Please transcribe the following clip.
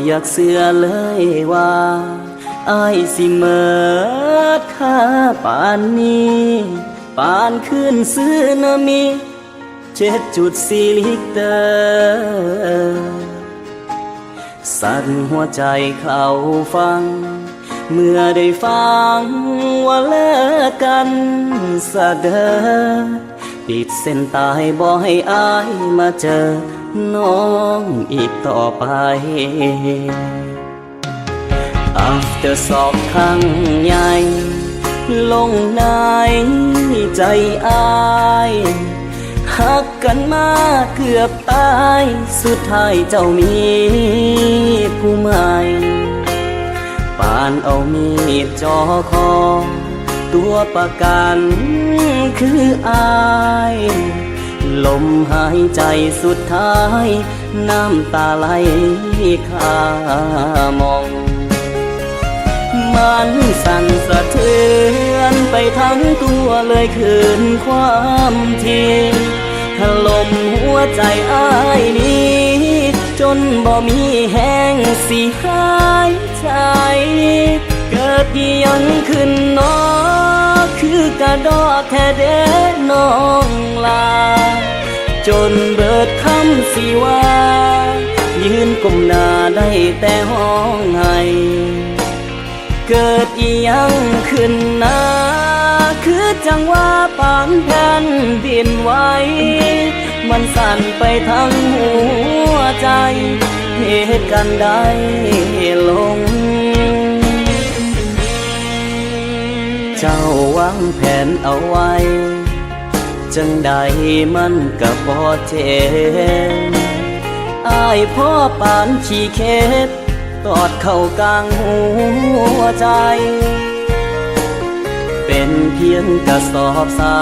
อยากเสือเลยว่าอายสิเมิดค่าปานนี้ปานขึ้นซึนามิ7.4 ลิกเตอร์สั่นหัวใจเข้าฟังเมื่อได้ฟังว่าเลิกกันซะเด้อปิดเส้นตายบ่ให้อายมาเจอน้องอีกต่อไป After สอบครั้งใหญ่ลงในใจอายหักกันมาเกือบตายสุดท้ายเจ้ามีผู้ใหม่ปานเอามีดจ่อคอตัวประกันคืออายลมหายใจสุดท้ายน้ำตาไหลคามองมันสั่นสะเทือนไปทั้งตัวเลยคืนความทีถล่มหัวใจอ้ายนี้จนบ่มีแห้งสิหายใจเกิดยังขึ้นนอคือกระดอแท้เด้น้องลาจนเบิดคำสิว่ายืนก้มหน้าได้แต่ห้องไห้เกิดยังขึ้นนะคือจังว่าปานแผ่นดินไหวมันสั่นไปทั้งหัวใจเหตุการณ์ใดลงเจ้าวางแผนเอาไว้จังใดมันก็บ่เจ็บอ้ายพ่อปานขี้เข็บตอดเข้ากลางหัวใจเป็นเพียงกระสอบทราย